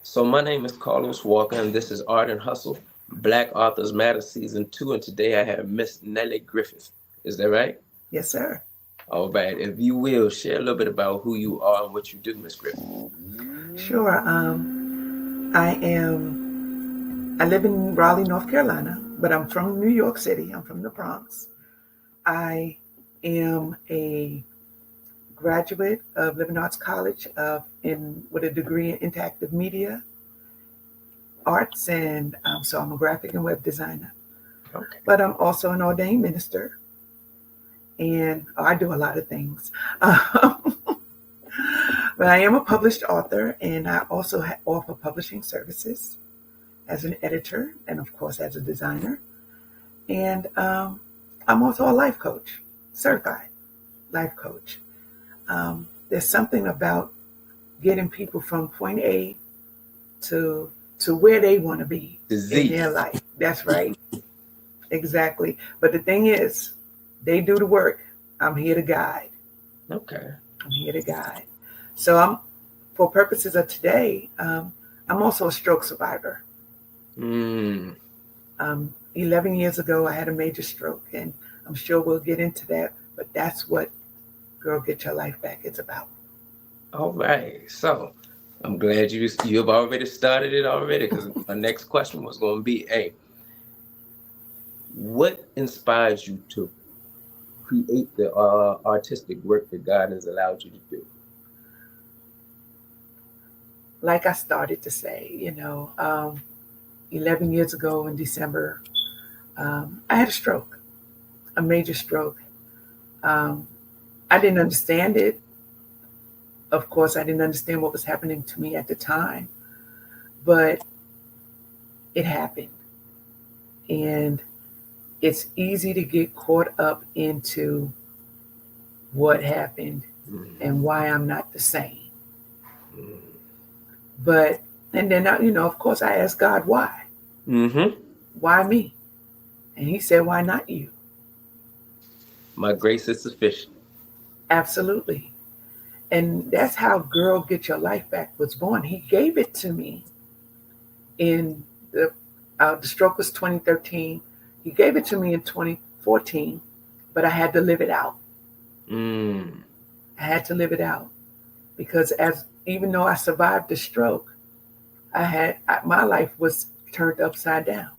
So my name is Carlos Walker, and this is Art and Hustle, Black Authors Matter Season 2, and today I have Miss Nellie Griffith. Is that right? Yes, sir. All right. If you will, share a little bit about who you are and what you do, Miss Griffith. Sure. I live in Raleigh, North Carolina, but I'm from New York City. I'm from the Bronx. I am a graduate of Liberal Arts College with a degree in interactive media arts, and so I'm a graphic and web designer. Okay. But I'm also an ordained minister, and I do a lot of things. Um, but I am a published author, and I also offer publishing services as an editor and, of course, as a designer. And I'm also a life coach, certified life coach. There's something about getting people from point A to where they want to be in Disease. their life. That's right, exactly. But the thing is, they do the work. I'm here to guide. Okay. I'm here to guide. So for purposes of today, I'm also a stroke survivor. Mm. 11 years ago, I had a major stroke, and I'm sure we'll get into that. But that's what Girl Get Your Life Back is about. All right. So I'm glad you've already started it already because my next question was going to be, hey, what inspires you to create the artistic work that God has allowed you to do? Like I started to say, 11 years ago in December, I had a stroke, a major stroke. Um, I didn't understand it. Of course, I didn't understand what was happening to me at the time, but it happened. And it's easy to get caught up into what happened and why I'm not the same. But, and then, of course, I asked God, why? Mm-hmm. Why me? And he said, why not you? My grace is sufficient. Absolutely. And that's how Girl Get Your Life Back was born. He gave it to me in the stroke was 2013. He gave it to me in 2014, but I had to live it out. Mm. I had to live it out because even though I survived the stroke, my life was turned upside down. I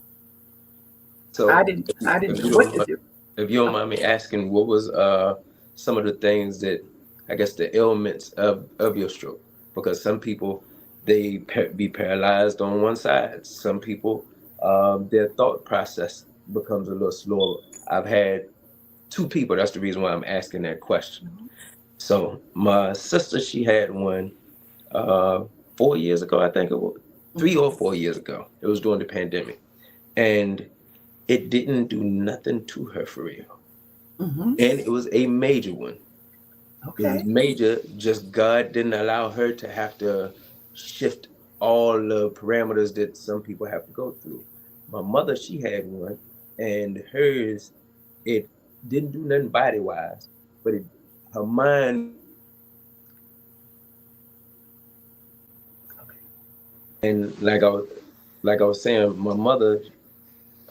So didn't I didn't if know you what don't, to do. if you don't mind me asking, what was some of the things that I guess the ailments of your stroke? Because some people be paralyzed on one side. Some people their thought process becomes a little slower. I've had two people. That's the reason why I'm asking that question. So my sister, she had one uh 4 years ago, I think it was 3 or 4 years ago. It was during the pandemic, and it didn't do nothing to her for real. Mm-hmm. And it was a major one. It was Okay. major, just God didn't allow her to have to shift all the parameters that some people have to go through. My mother, she had one, and hers, it didn't do nothing body wise, but her mind and like I was saying, my mother,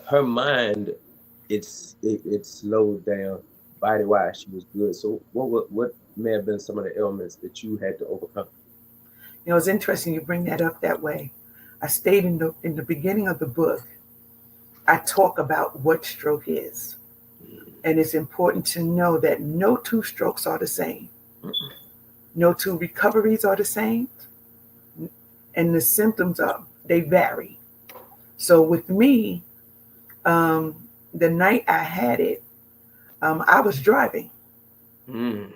her mind, it slowed down body wise. She was good. So what may have been some of the ailments that you had to overcome? It's interesting you bring that up that way. I stated in the beginning of the book, I talk about what stroke is. And it's important to know that no two strokes are the same. Mm-mm. No two recoveries are the same. And the symptoms they vary. So with me, um, the night I had it, I was driving. Mm.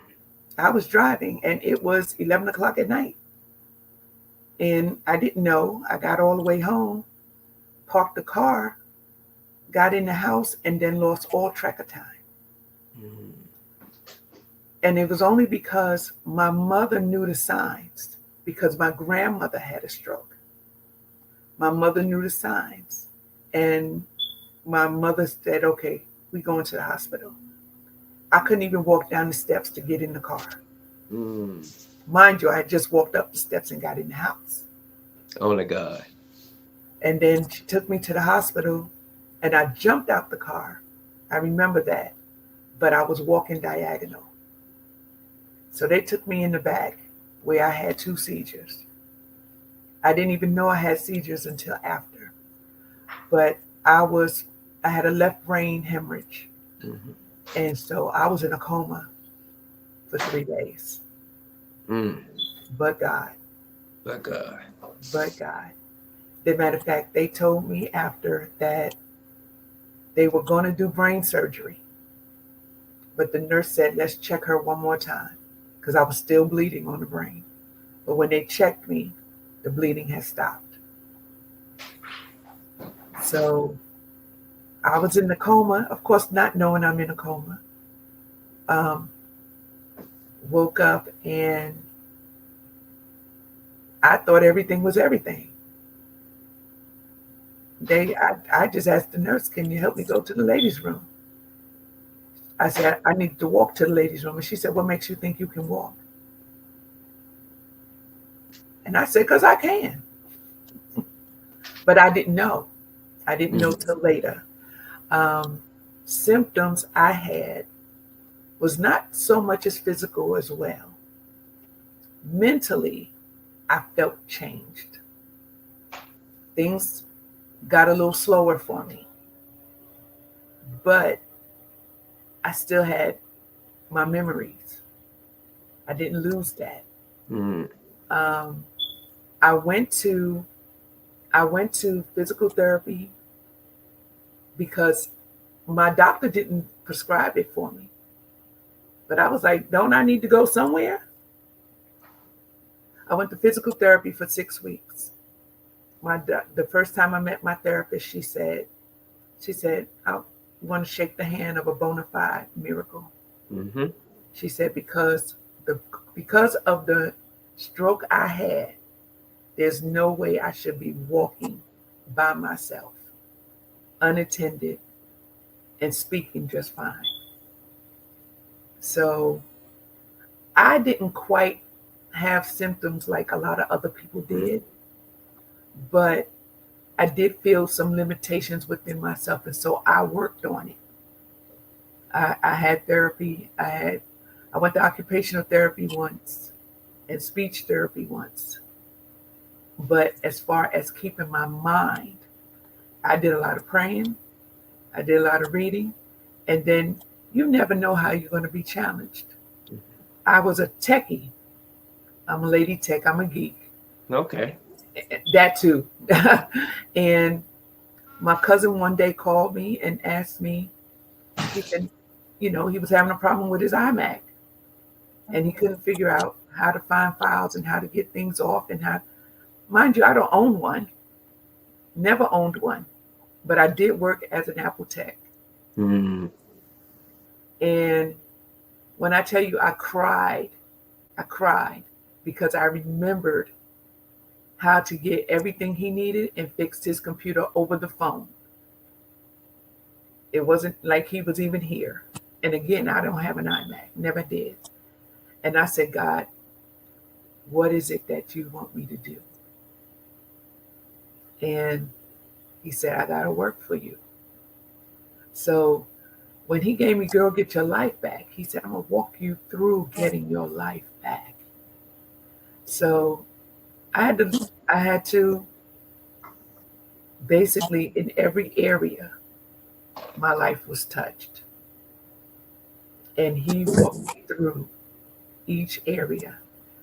I was driving and it was 11 o'clock at night. And I didn't know. I got all the way home, parked the car, got in the house, and then lost all track of time. Mm. And it was only because my mother knew the signs, because my grandmother had a stroke. My mother knew the signs. And my mother said, okay, we going to the hospital. I couldn't even walk down the steps to get in the car. Mm. Mind you, I had just walked up the steps and got in the house. Only God. And then she took me to the hospital, and I jumped out the car. I remember that, but I was walking diagonal. So they took me in the back where I had two seizures. I didn't even know I had seizures until after. But I was I had a left brain hemorrhage. Mm-hmm. And so I was in a coma for 3 days. Mm. But God, My God. but God. As a matter of fact, they told me after that they were going to do brain surgery. But the nurse said, let's check her one more time because I was still bleeding on the brain. But when they checked me, the bleeding had stopped. So I was in the coma, of course, not knowing I'm in a coma. Um, Woke up and I thought everything was everything. I just asked the nurse, can you help me go to the ladies' room? I said, I need to walk to the ladies' room. And she said, what makes you think you can walk? And I said, because I can. But I didn't know. I didn't know Mm-hmm. till later. Um, Symptoms I had was not so much as physical as well. Mentally, I felt changed. Things got a little slower for me, but I still had my memories. I didn't lose that. Mm-hmm. Um, I went to I went to physical therapy because my doctor didn't prescribe it for me. But I was like, don't I need to go somewhere? I went to physical therapy for 6 weeks. The first time I met my therapist, she said, I want to shake the hand of a bona fide miracle. Mm-hmm. She said the because of the stroke I had, there's no way I should be walking by myself, unattended, and speaking just fine. So I didn't quite have symptoms like a lot of other people did, but I did feel some limitations within myself, and so I worked on it. I had therapy. I went to occupational therapy once and speech therapy once. But as far as keeping my mind, I did a lot of praying. I did a lot of reading, and then you never know how you're going to be challenged. I was a techie. I'm a lady tech. I'm a geek. Okay. That too. And my cousin one day called me and asked me, he said, he was having a problem with his iMac and he couldn't figure out how to find files and how to get things off and how, mind you, I don't own one, never owned one, but I did work as an Apple tech. Mm-hmm. And when I tell you I cried because I remembered how to get everything he needed and fixed his computer over the phone. It wasn't like he was even here. And again, I don't have an iMac, never did. And I said, God, what is it that you want me to do? And he said, I got to work for you. So when he gave me Girl Get Your Life Back, he said, I'm going to walk you through getting your life back. So I had to, I had to basically in every area, my life was touched. And he walked me through each area.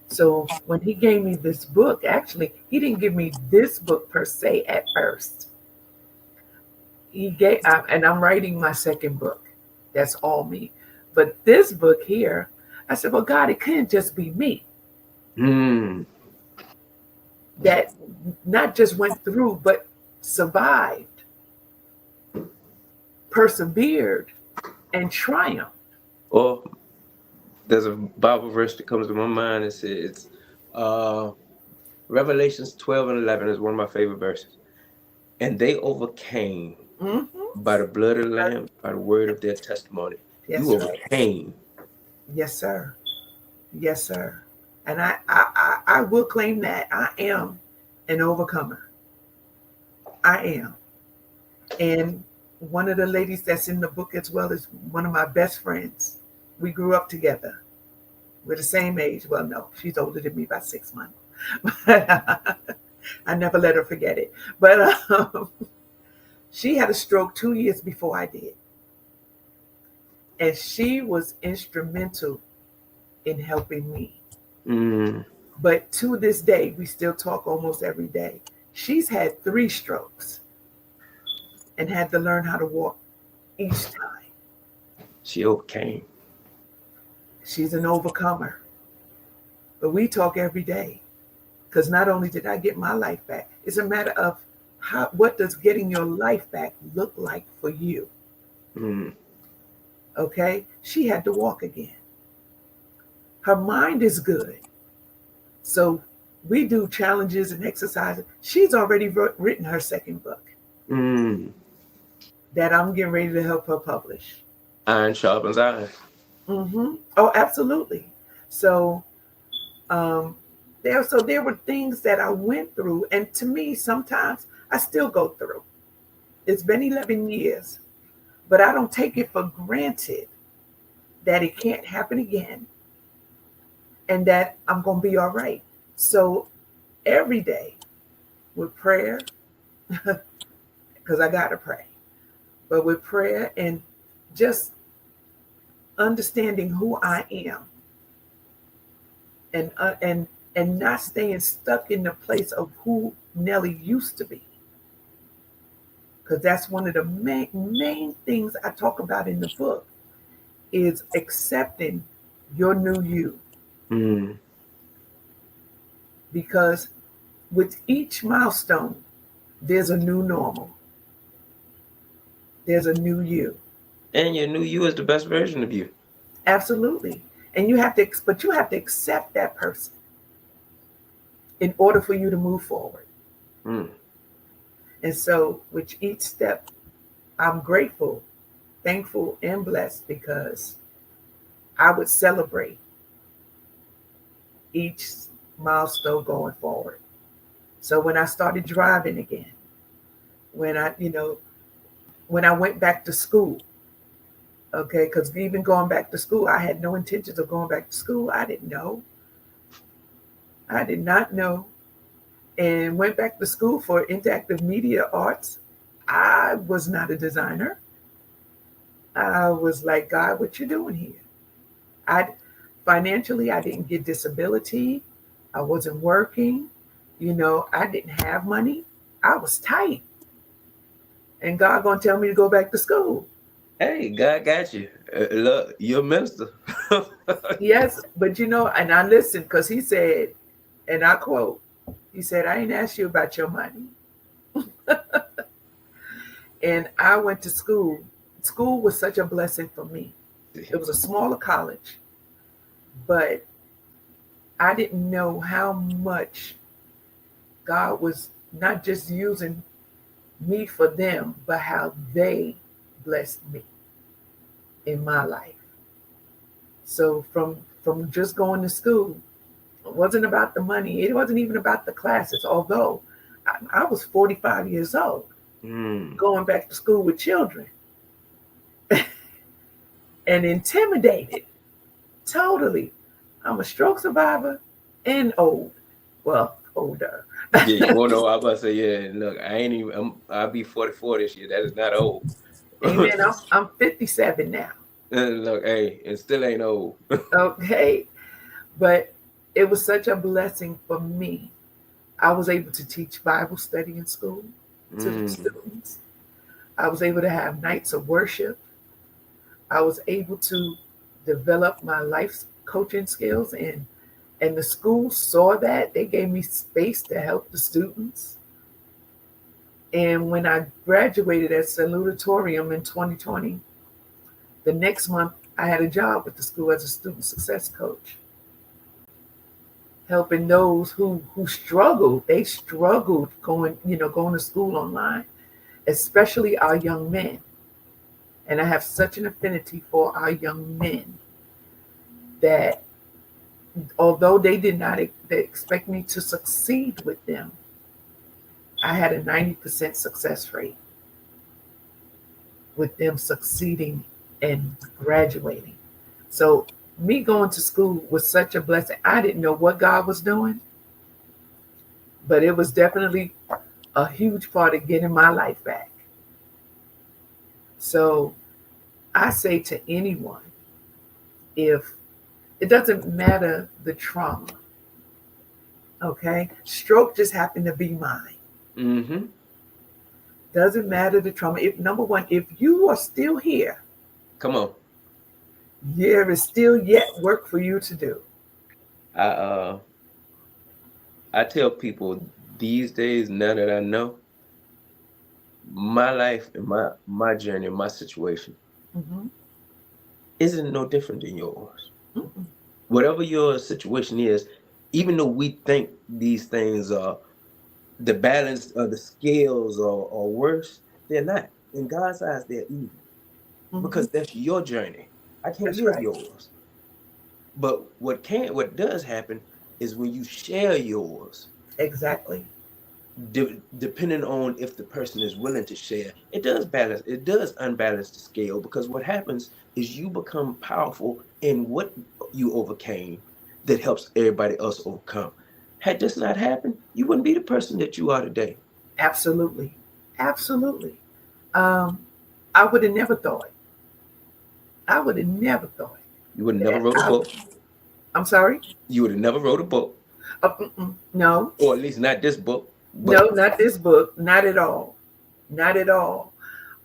So when he gave me this book, actually, he didn't give me this book per se at first. And I'm writing my second book. That's all me. But this book here, I said, well, God, it can't just be me Mm-hmm. that not just went through, but survived, persevered, and triumphed. Or there's a Bible verse that comes to my mind. It says, uh, Revelations 12 and 11 is one of my favorite verses. And they overcame Mm-hmm. by the blood of the Lamb, by the word of their testimony. You Yes, right. overcame. Yes, sir. Yes, sir. And I will claim that I am. an overcomer. I am. And one of the ladies that's in the book as well is one of my best friends. We grew up together. We're the same age. Well, no, she's older than me by 6 months. I never let her forget it. But she had a stroke 2 years before I did. And she was instrumental in helping me. Mm. But to this day, we still talk almost every day. She's had 3 strokes and had to learn how to walk each time. She overcame. She's an overcomer. But we talk every day because not only did I get my life back, it's a matter of what does getting your life back look like for you? Mm. Okay? She had to walk again. Her mind is good. So we do challenges and exercises. She's already written her second book Mm. that I'm getting ready to help her publish. Iron sharpens iron. Oh, absolutely. So um, there were things that I went through, and to me, sometimes I still go through. It's been 11 years, but I don't take it for granted that it can't happen again and that I'm going to be all right. So every day with prayer, because I got to pray, but with prayer and just understanding who I am and not staying stuck in the place of who Nellie used to be, because that's one of the main things I talk about in the book is accepting your new you, Mm. because with each milestone there's a new normal, there's a new you. And your new you is the best version of you. Absolutely. And you have to accept that person in order for you to move forward. Mm. And so with each step I'm grateful, thankful, and blessed because I would celebrate each milestone going forward. So when I started driving again, when I went back to school, okay, because even going back to school, I had no intentions of going back to school. I didn't know. I did not know. And went back to school for interactive media arts. I was not a designer. I was like, God, what you doing here? I financially, I didn't get disability. I wasn't working. I didn't have money. I was tight. And God gonna tell me to go back to school. Hey, God got you. Look, you're a minister. Yes, but and I listened because he said, and I quote, he said, I ain't asked you about your money. And I went to school. School was such a blessing for me. It was a smaller college, but I didn't know how much God was not just using me for them, but how they blessed me in my life. So from just going to school, it wasn't about the money. It wasn't even about the classes, although I was 45 years old Mm. going back to school with children and intimidated totally. I'm a stroke survivor and old. Well, older. Yeah, well, no, I was about to say, yeah, look, I ain't even, I'll be 44 this year. That is not old. Amen. I'm 57 now. And look, hey, it still ain't old. Okay. But it was such a blessing for me. I was able to teach Bible study in school to the Mm. students. I was able to have nights of worship. I was able to develop my life coaching skills, and the school saw that. They gave me space to help the students. And when I graduated at salutatorium in 2020, the next month I had a job with the school as a student success coach, helping those who struggled. They struggled going to school online, especially our young men. And I have such an affinity for our young men that although they did not expect me to succeed with them, I had a 90% success rate with them succeeding and graduating. So me going to school was such a blessing. I didn't know what God was doing, but it was definitely a huge part of getting my life back. So I say to anyone, if it doesn't matter the trauma, okay? Stroke just happened to be mine. Mm-hmm. Doesn't matter the trauma. If number one, if you are still here, Come on. there is still yet work for you to do. I I tell people these days, now that I know, my life and my journey, my situation Mm-hmm. isn't no different than yours. Mm-mm. Whatever your situation is, even though we think these things are the balance of the scales are worse, they're not. In God's eyes, they're even Mm-hmm. because that's your journey. I can't That's live right. yours. But what does happen is when you share yours, Exactly. depending on if the person is willing to share, it does unbalance the scale because what happens is you become powerful in what you overcame that helps everybody else overcome. Had this not happened, you wouldn't be the person that you are today. Absolutely. Absolutely. Um, I would have never thought. I would have never thought You would have never that wrote a I. book. I'm sorry. You would have never wrote a book, No, or at least not this book. no, But not this book. Not at all. Not at all.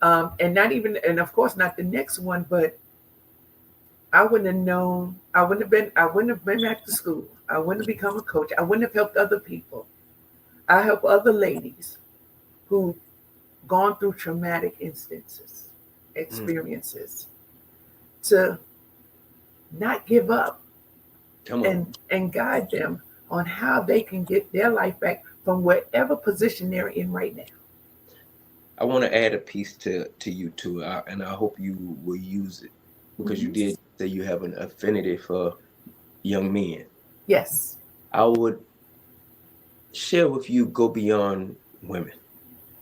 And not even, and of course, not the next one. But I wouldn't have known. I wouldn't have been. I wouldn't have been back to school. I wouldn't have become a coach. I wouldn't have helped other people. I help other ladies who gone through traumatic instances, mm, experiences, to not give up come on, and guide them on how they can get their life back from whatever position they're in right now. I want to add a piece to you too, and I hope you will use it because you Hmm. did say you have an affinity for young men. Yes. I would share with you go beyond women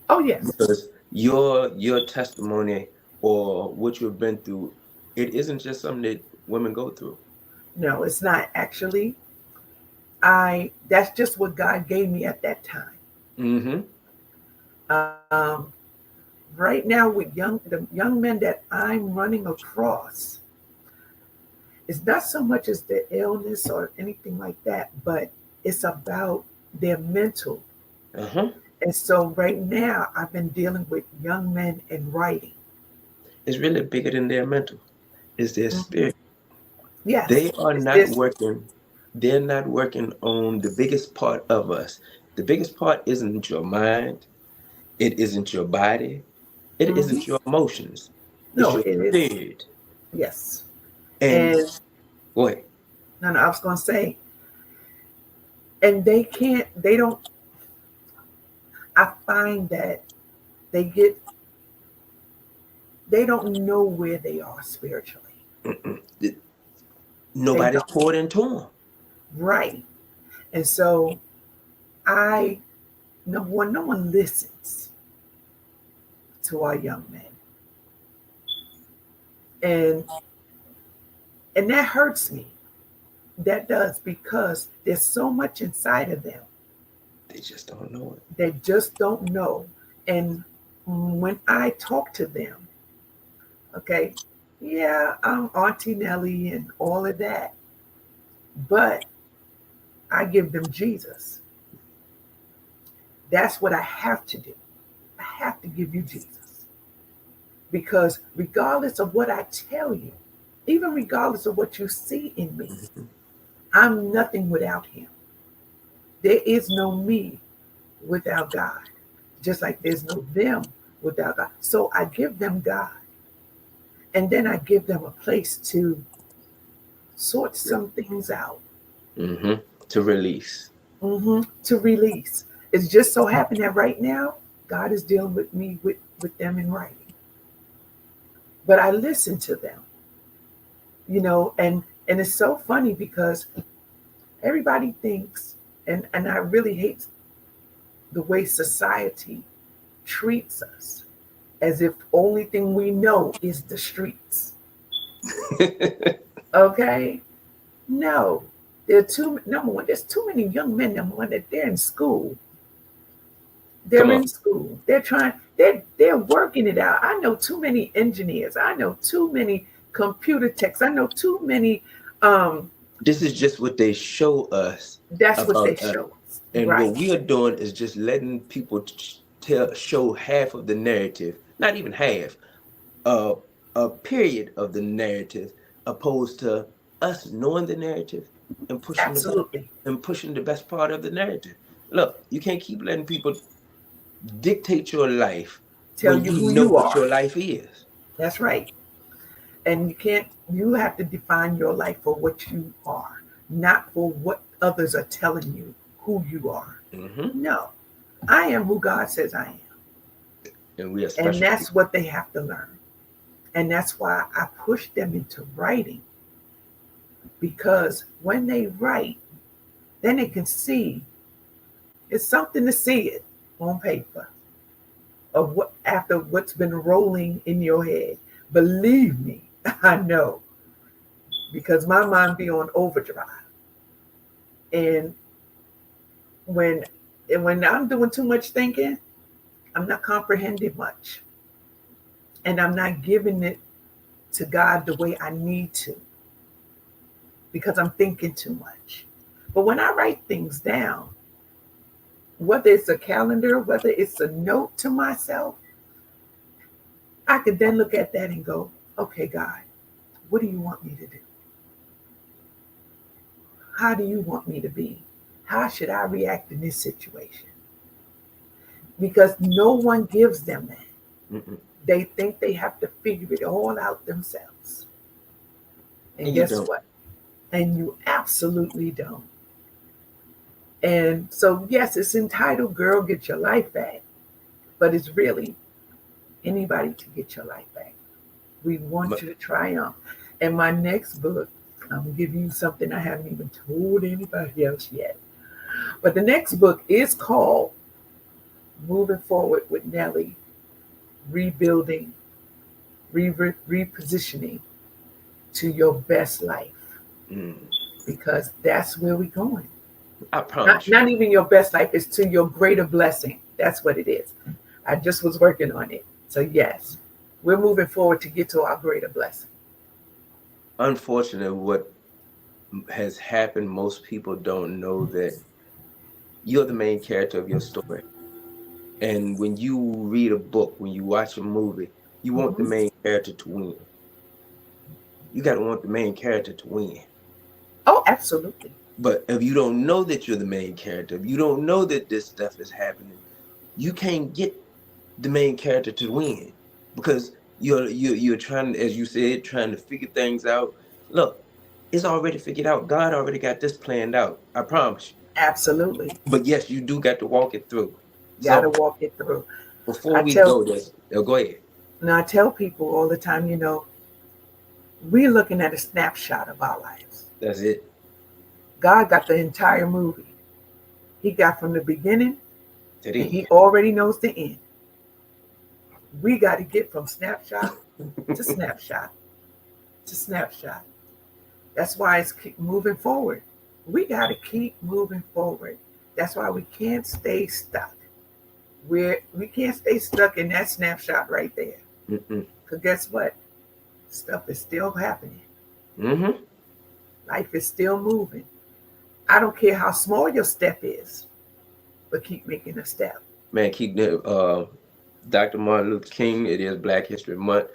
Oh, yes. because your testimony or what you've been through, it isn't just something that women go through. No, it's not actually. I That's just what God gave me at that time. Mm-hmm. Um, right now with the young men that I'm running across, it's not so much as the illness or anything like that, but it's about their mental. Uh-huh. And so right now I've been dealing with young men in writing. It's really bigger than their mental. It's their Mhm. spirit. Yes, They are it's not this. working. They're not working on the biggest part of us. The biggest part isn't your mind. It isn't your body. It Hmm. isn't your emotions. It's No, your it is. spirit. Yes. And And boy, no, no, I was going to say, and they can't, they don't, I find that they get, they don't know where they are spiritually. They nobody's don't. poured into them. Right. And so I, number one, no one listens to our young men. And that hurts me. That does, because there's so much inside of them. They just don't know it. They just don't know. And when I talk to them, okay, yeah, I'm Auntie Nellie and all of that, but I give them Jesus. That's what I have to do. I have to give you Jesus. Because regardless of what I tell you, even regardless of what you see in me, Mhm. I'm nothing without him. There is no me without God, just like there's no them without God. So I give them God, and then I give them a place to sort some things out, Mm-hmm. To release. to release. It's just so happened that right now, God is dealing with me with them in writing. But I listen to them, and it's so funny because everybody thinks, and I really hate the way society treats us as if the only thing we know is the streets. Okay? No. There are too number one, there's too many young men, number one, that they're in school. Come They're on. in school. They're working it out. I know too many engineers. I know too many computer techs. I know too many um This is just what they show us that's what they about us. show us. And what Right. we are doing is just letting people show half of the narrative, not even half, uh, a period of the narrative, opposed to us knowing the narrative and Absolutely. pushing the best part of the narrative. Look, you can't keep letting people dictate your life Tell when you you who know you what are. your life is. That's right. And you have to define your life for what you are, not for what others are telling you who you are. Hmm. No. I am who God says I am. And we are And special that's people. what they have to learn. And that's why I push them into writing, because when they write, then they can see it's something to see it on paper of what after what's been rolling in your head. Believe me, I know because my mind be on overdrive. And when when I'm doing too much thinking, I'm not comprehending much. And I'm not giving it to God the way I need to because I'm thinking too much. But when I write things down, whether it's a calendar, whether it's a note to myself, I could then look at that and go, okay, God, what do you want me to do? How do you want me to be? How should I react in this situation? Because no one gives them that. Mm-mm. They think they have to figure it all out themselves. And And you guess don't. what? And you absolutely don't. And so, yes, it's entitled Girl Get Your Life Back, but it's really anybody to get your life back. We want you to triumph. And my next book, I'm going to give you something I haven't even told anybody else yet. But the next book is called Moving Forward with Nellie, Rebuilding, Repositioning to Your Best Life. Mm. Because that's where we're going. I Not, promise you. not even your best life, it's to your greater blessing. That's what it is. I just was working on it. So, yes, we're moving forward to get to our greater blessing. Unfortunately, what has happened, most people don't know that you're the main character of your story. And when you read a book, when you watch a movie, you want the Mhm. main character to win. You got to want the main character to win. Oh, absolutely. But if you don't know that you're the main character, if you don't know that this stuff is happening, you can't get the main character to win because you're trying, as you said, trying to figure things out. Look, it's already figured out. God already got this planned out. I promise you. Absolutely. But yes, you do got to walk it through. Got to So walk it through. before I we tell, go, this, go ahead. now I tell people all the time, we're looking at a snapshot of our lives. That's it. God got the entire movie. He got from the beginning To and the he already knows the end. We got to get from snapshot to end. snapshot to snapshot. That's why it's keep moving forward. We got to keep moving forward. That's why we can't stay stuck. We can't stay stuck in that snapshot right there. Mm-mm. Because guess what? Stuff is still happening. Mm-hmm. Life is still moving. I don't care how small your step is, but keep making a step. Man, keep the Dr. Martin Luther King, it is Black History Month.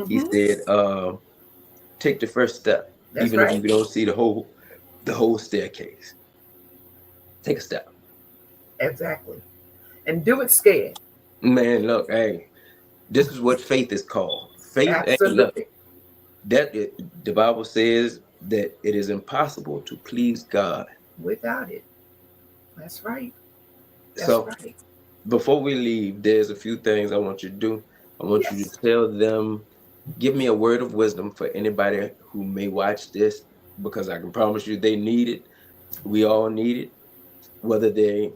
He Mm-hmm. said, take the first step, That's even if you right. don't see the whole staircase. Take a step. Exactly. And do it scared. Man, look, hey, this is what faith is called. Faith, hey, look, Absolutely. the Bible says that it is impossible to please God. Without it. That's right. That's So right. before we leave, there's a few things I want you to do. I want you to Yes. tell them, give me a word of wisdom for anybody who may watch this, because I can promise you they need it. We all need it, whether they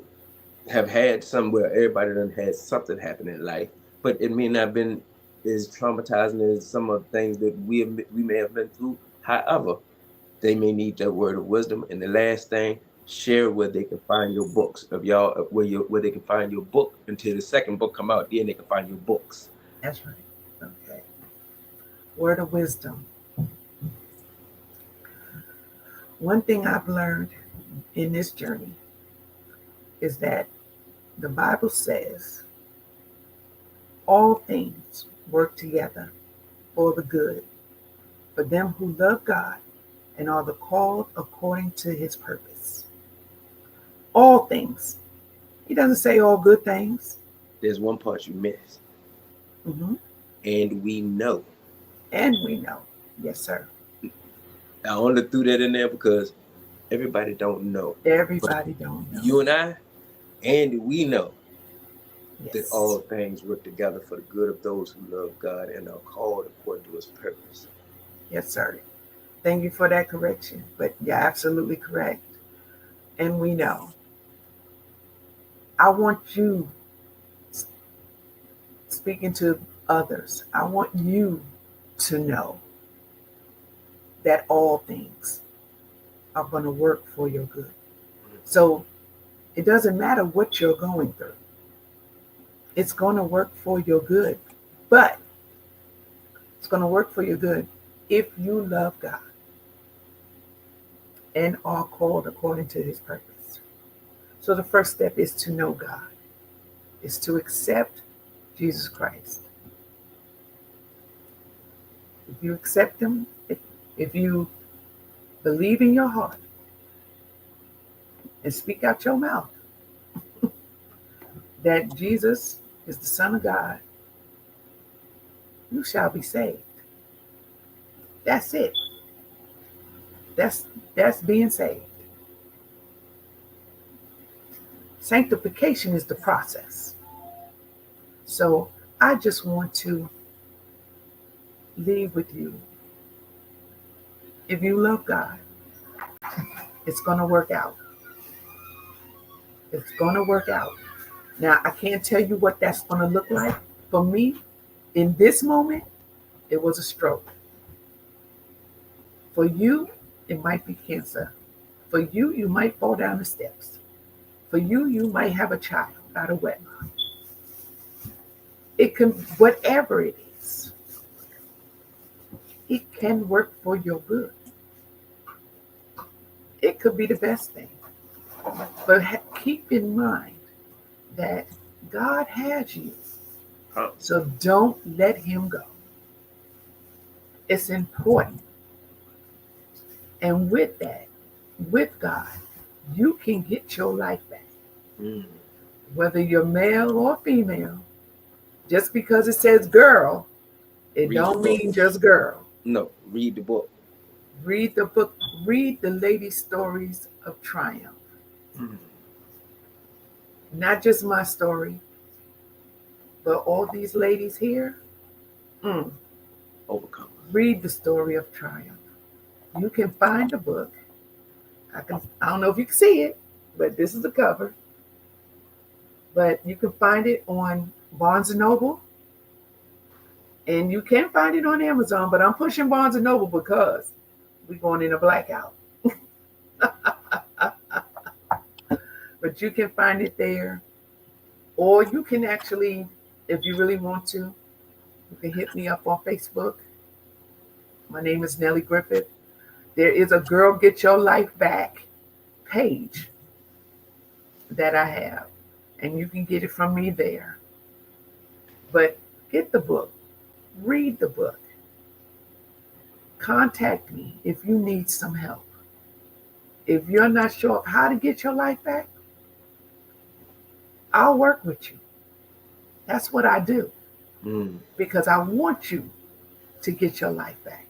have had somewhere everybody done had something happen in life, but it may not have been as traumatizing as some of the things that we may have been through. However, they may need that word of wisdom. And the last thing, share where they can find your books of y'all where they can find your book until the second book come out. Then they can find your books. That's right. Okay. Word of wisdom. One thing I've learned in this journey is that the Bible says all things work together for the good for them who love God and are the called according to his purpose. All things. He doesn't say all good things. There's one part you missed, Hmm. and we know. And we know. Yes, sir. I only threw that in there because everybody don't know, but Everybody don't know. you and I, and we know that Yes. all things work together for the good of those who love God and are called according to his purpose. Yes, sir. Thank you for that correction. But you're absolutely correct. And we know. I want you speaking to others. I want you to know that all things are going to work for your good. So it doesn't matter what you're going through, it's going to work for your good. But it's going to work for your good if you love God and are called according to his purpose. So the first step is to know God, is to accept Jesus Christ. If you accept him, if you believe in your heart and speak out your mouth that Jesus is the Son of God, you shall be saved. That's it. That's being saved. Sanctification is the process. So I just want to leave with you. If you love God, it's going to work out. It's going to work out. Now, I can't tell you what that's going to look like. For me, in this moment, it was a stroke. For you, it might be cancer. For you, you might fall down the steps. For you, you might have a child out of wedlock. It can, whatever it is, it can work for your good. It could be the best thing. But keep in mind that God has you. Huh. So don't let him go. It's important. And with that, with God, you can get your life back. Mm. Whether you're male or female, just because it says girl, it Read the don't book. mean just girl. No, read the book. Read the book. Read the lady stories of triumph. Mm. Not just my story, but all these ladies here. Mm, Overcome. read the story of triumph. You can find the book. I don't know if you can see it, but this is the cover. But you can find it on Barnes and Noble, and you can find it on Amazon. But I'm pushing Barnes and Noble because we're going in a blackout. But you can find it there, or you can actually, if you really want to, you can hit me up on Facebook. My name is Nellie Griffith. There is a Girl Get Your Life Back page that I have, and you can get it from me there. But get the book, read the book, contact me if you need some help. If you're not sure of how to get your life back, I'll work with you. That's what I do Mm. because I want you to get your life back.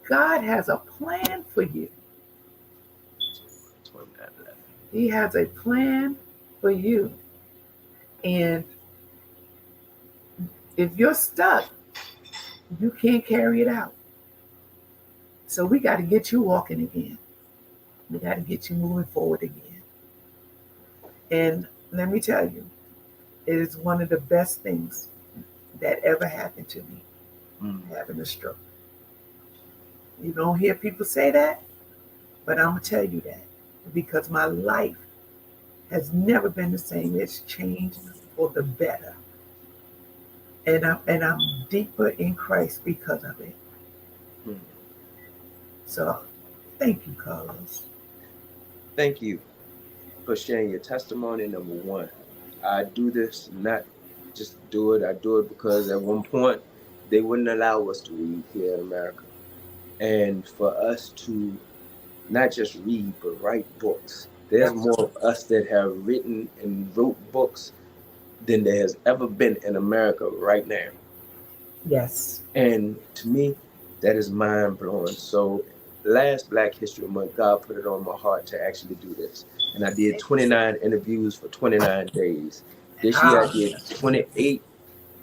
God has a plan for you. 29 left. He has a plan for you. And if you're stuck, you can't carry it out. So we got to get you walking again. We got to get you moving forward again. And let me tell you, it is one of the best things that ever happened to me, Mm. having a stroke. You don't hear people say that, but I'm gonna tell you that because my life has never been the same. It's changed for the better, and I'm deeper in Christ because of it. Mm. So, thank you, Carlos. Thank you for sharing your testimony. Number one, I do this not just do it. I do it because at one point they wouldn't allow us to read here in America, and for us to not just read but write books. There's That's more of us that have written and wrote books than there has ever been in America right now. yes, And to me, that is mind blowing. So last Black History Month, God put it on my heart to actually do this. And I did 29 interviews for 29 days. This year I did hallelujah. 28,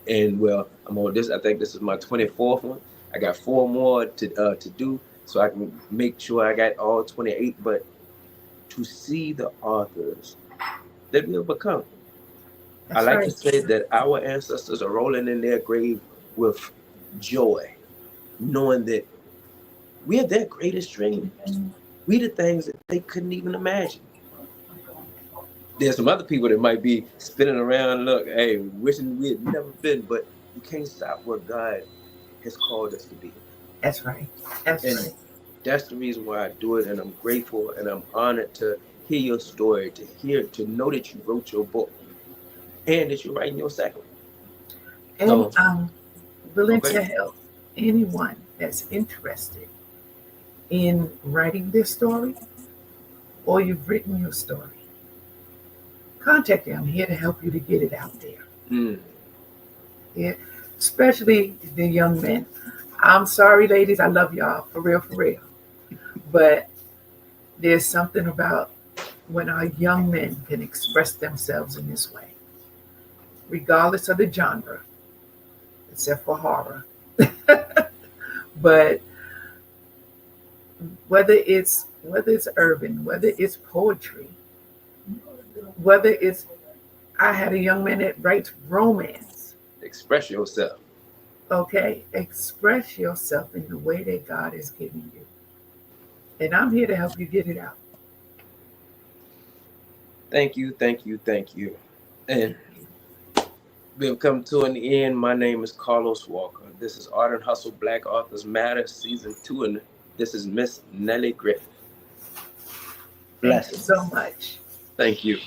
and well, I'm on this. I think this is my 24th one. I got four more to do, so I can make sure I got all 28. But to see the authors that we have become, I That's like to right. say that our ancestors are rolling in their grave with joy, knowing that we're their greatest dreams. We the things that they couldn't even imagine. There's some other people that might be spinning around, look, hey, wishing we had never been, but you can't stop what God has called us to be. That's right. That's And right. that's the reason why I do it. And I'm grateful and I'm honored to hear your story, to know that you wrote your book and that you're writing your second. And So, I'm willing okay. to help anyone that's interested in writing this story or you've written your story. Contact me. I'm here to help you to get it out there. Mm, Yeah. Especially the young men. I'm sorry, ladies. I love y'all. For real, for real. But there's something about when our young men can express themselves in this way, regardless of the genre, except for horror. But whether it's urban, whether it's poetry, whether it's I had a young man that writes romance. express yourself. Okay, express yourself in the way that God has given you, and I'm here to help you get it out. Thank you, thank you, thank you. And we've come to an end. My name is Carlos Walker. This is Art and Hustle Black Authors Matter Season 2, and this is Miss Nellie Griffith. Thank you so Blessings. much. Thank you.